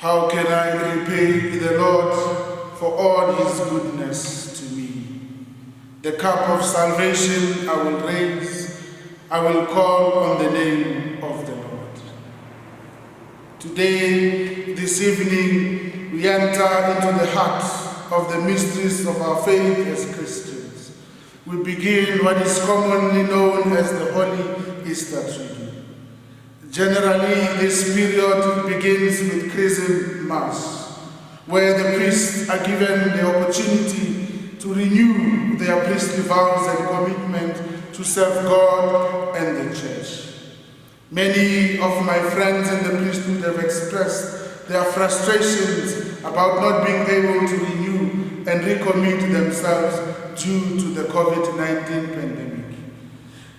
How can I repay the Lord for all his goodness to me? The cup of salvation I will raise, I will call on the name of the Lord. Today, this evening, we enter into the heart of the mysteries of our faith as Christians. We begin what is commonly known as the Holy Easter Triduum. Generally, this period begins with Chrism Mass, where the priests are given the opportunity to renew their priestly vows and commitment to serve God and the Church. Many of my friends in the priesthood have expressed their frustrations about not being able to renew and recommit themselves due to the COVID-19 pandemic.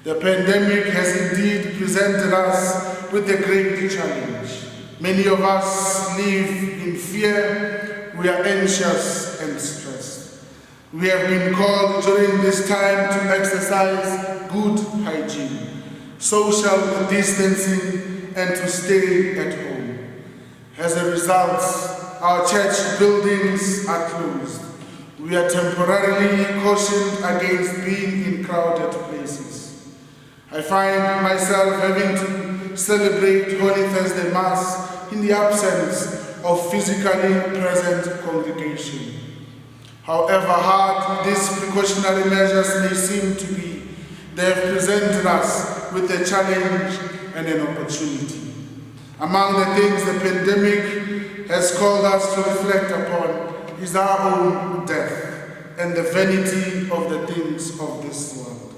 The pandemic has indeed presented us with a great challenge. Many of us live in fear, we are anxious and stressed. We have been called during this time to exercise good hygiene, social distancing, and to stay at home. As a result, our church buildings are closed. We are temporarily cautioned against being in crowded places. I find myself having to celebrate Holy Thursday Mass in the absence of physically present congregation. However hard these precautionary measures may seem to be, they have presented us with a challenge and an opportunity. Among the things the pandemic has called us to reflect upon is our own death and the vanity of the things of this world.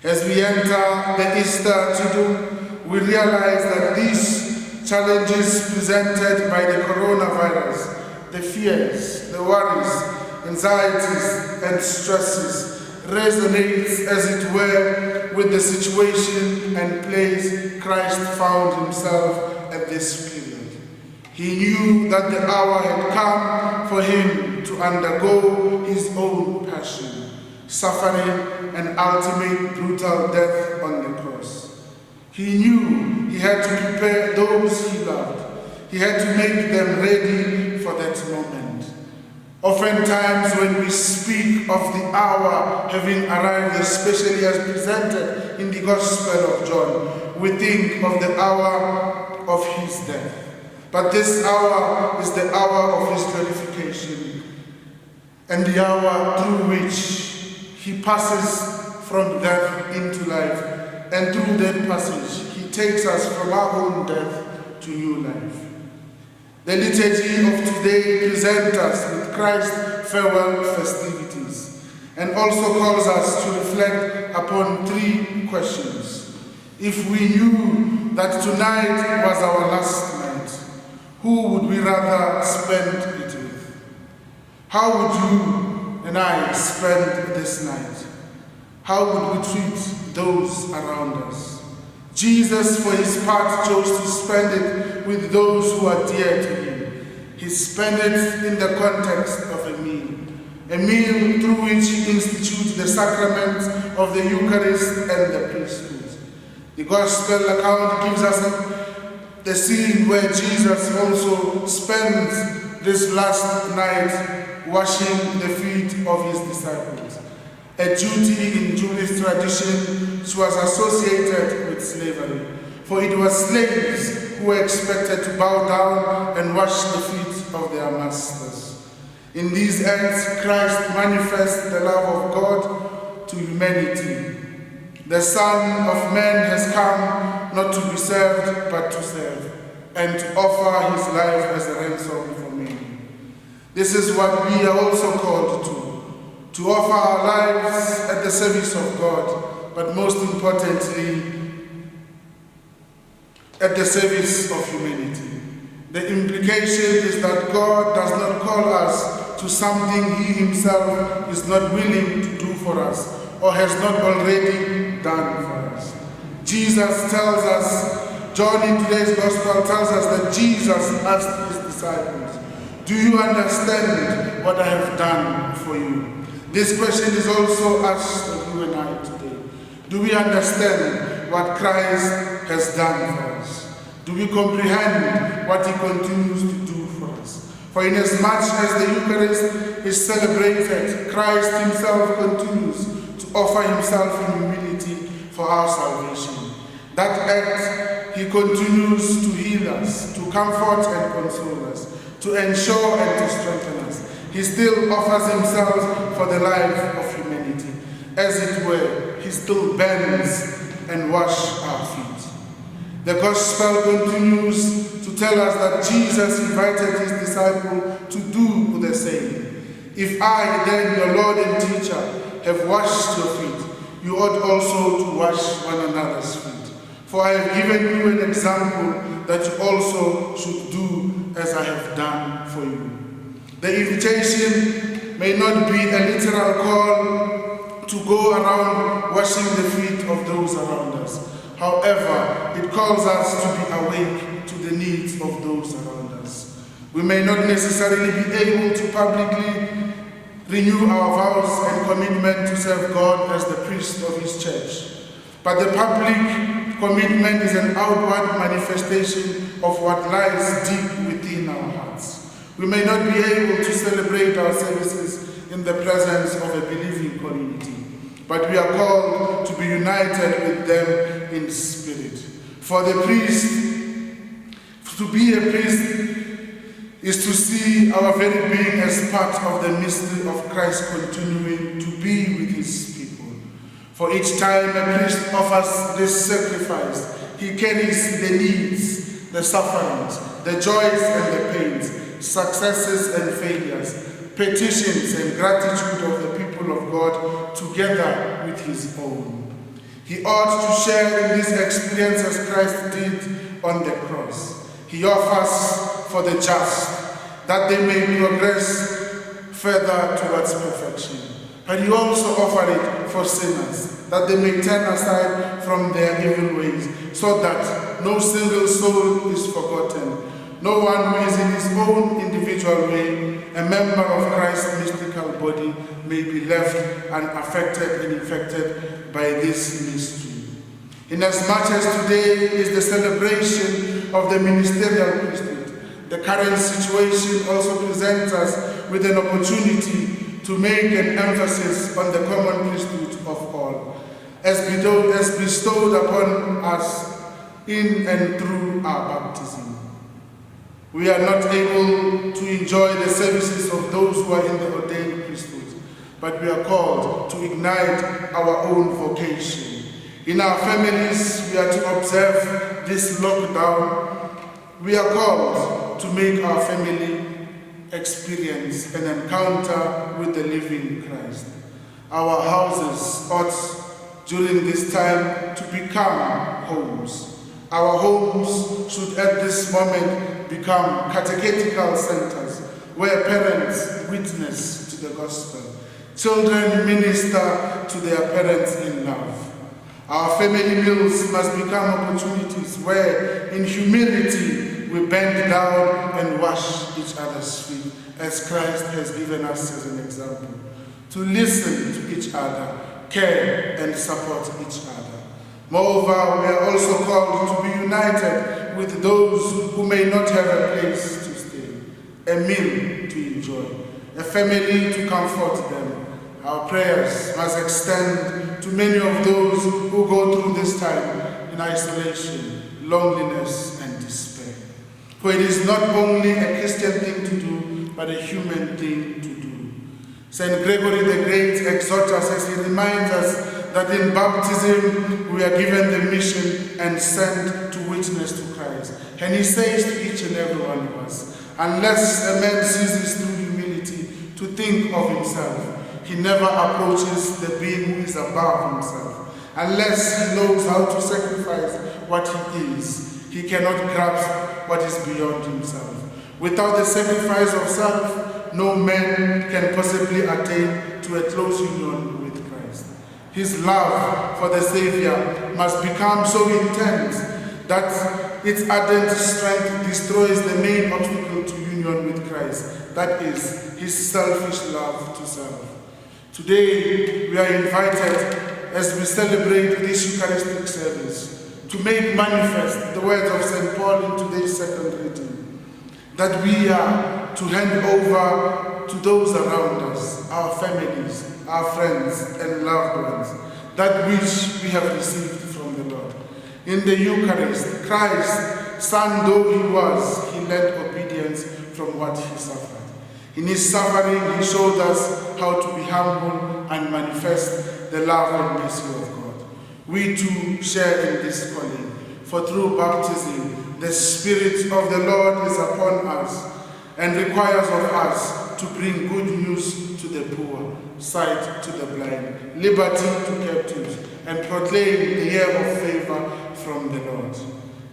As we enter the Easter Triduum, we realize that these challenges presented by the coronavirus, the fears, the worries, anxieties, and stresses, resonates, as it were, with the situation and place Christ found himself at this period. He knew that the hour had come for him to undergo his own passion, suffering, and ultimate brutal death on the cross. He knew he had to prepare those he loved. He had to make them ready for that moment. Oftentimes when we speak of the hour having arrived, especially as presented in the Gospel of John, we think of the hour of his death. But this hour is the hour of his glorification, and the hour through which he passes from death into life, and through that passage, he takes us from our own death to new life. The liturgy of today presents us with Christ's farewell festivities, and also calls us to reflect upon three questions. If we knew that tonight was our last night, who would we rather spend it with? How would you and I spend this night? How would we treat those around us? Jesus, for his part, chose to spend it with those who are dear to him. He spent it in the context of a meal through which he institutes the sacraments of the Eucharist and the priesthood. The Gospel account gives us the scene where Jesus also spends this last night washing the feet of his disciples, a duty in Jewish tradition which was associated with slavery, for it was slaves who were expected to bow down and wash the feet of their masters. In these acts, Christ manifests the love of God to humanity. The Son of Man has come not to be served, but to serve, and to offer his life as a ransom for many. This is what we are also called to offer our lives at the service of God, but most importantly, at the service of humanity. The implication is that God does not call us to something he himself is not willing to do for us, or has not already done for us. Jesus tells us, John in today's Gospel tells us that Jesus asked his disciples, "Do you understand what I have done for you?" This question is also asked of you and I today. Do we understand what Christ has done for us? Do we comprehend what he continues to do For inasmuch as the Eucharist is celebrated, Christ himself continues to offer himself in humility for our salvation. That act, he continues to heal us, to comfort and console us, to ensure and to strengthen us. He still offers himself for the life of humanity. As it were, he still bends and washes our feet. The Gospel continues to tell us that Jesus invited his disciple to do the same. If I, then your Lord and teacher, have washed your feet, you ought also to wash one another's feet. For I have given you an example that you also should do as I have done for you. The invitation may not be a literal call to go around washing the feet of those around us. However, it calls us to be awake to the needs of those around us. We may not necessarily be able to publicly renew our vows and commitment to serve God as the priest of his church. But the public commitment is an outward manifestation of what lies deep within our hearts. We may not be able to celebrate our services in the presence of a believing community, but we are called to be united with them in spirit. For the priest, to be a priest is to see our very being as part of the mystery of Christ continuing to be with his people. For each time a priest offers this sacrifice, he carries the needs, the sufferings, the joys and the pains, successes and failures, petitions and gratitude of the people of God together with his own. He ought to share in this experience as Christ did on the cross. He offers for the just, that they may progress further towards perfection. But he also offered it for sinners, that they may turn aside from their evil ways, so that no single soul is forgotten, no one who is in his own individual way, a member of Christ's mystical body, may be left unaffected and infected by this mystery. Inasmuch as today is the celebration of the ministerial priesthood, the current situation also presents us with an opportunity to make an emphasis on the common priesthood of all, as bestowed upon us in and through our baptism. We are not able to enjoy the services of those who are in the ordained priesthood, but we are called to ignite our own vocation. In our families, we are to observe this lockdown. We are called to make our family experience an encounter with the living Christ. Our houses ought, during this time, to become homes. Our homes should at this moment become catechetical centers where parents witness to the gospel. Children minister to their parents in love. Our family meals must become opportunities where, in humility, we bend down and wash each other's feet, as Christ has given us as an example. To listen to each other, care and support each other. Moreover, we are also called to be united with those who may not have a place to stay, a meal to enjoy, a family to comfort them. Our prayers must extend to many of those who go through this time in isolation, loneliness, and despair. For it is not only a Christian thing to do, but a human thing to do. St. Gregory the Great exhorts us as he reminds us that in baptism we are given the mission and sent to witness to Christ. And he says to each and every one of us, unless a man ceases through humility to think of himself, he never approaches the being who is above himself. Unless he knows how to sacrifice what he is, he cannot grasp what is beyond himself. Without the sacrifice of self, no man can possibly attain to a close union with Christ. His love for the Savior must become so intense that its ardent strength destroys the main obstacle to union with Christ, that is, his selfish love to self. Today, we are invited, as we celebrate this Eucharistic service, to make manifest the words of St. Paul in today's second reading, that we are to hand over to those around us, our families, our friends and loved ones, that which we have received from the Lord. In the Eucharist, Christ, Son though he was, he learned obedience from what he suffered. In his suffering, he showed us how to be humble and manifest the love and mercy of God. We too share in this calling, for through baptism, the Spirit of the Lord is upon us and requires of us to bring good news to the poor, sight to the blind, liberty to captives, and proclaim the year of favor from the Lord.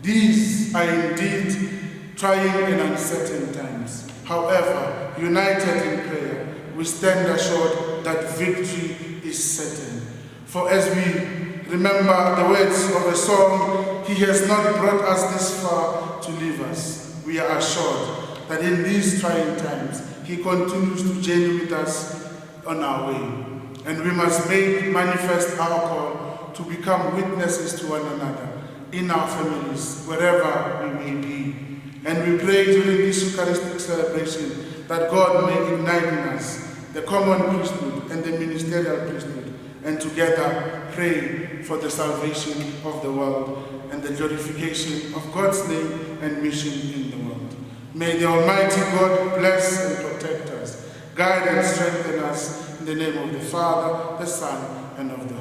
These are indeed trying and uncertain times. However, united in prayer, we stand assured that victory is certain. For as we remember the words of a song, he has not brought us this far to leave us. We are assured that in these trying times, he continues to journey with us on our way. And we must make manifest our call to become witnesses to one another in our families, wherever we may be. And we pray during this Eucharistic celebration that God may ignite in us the common priesthood and the ministerial priesthood, and together pray for the salvation of the world and the glorification of God's name and mission in the world. May the Almighty God bless and protect us, guide and strengthen us in the name of the Father, the Son, and of the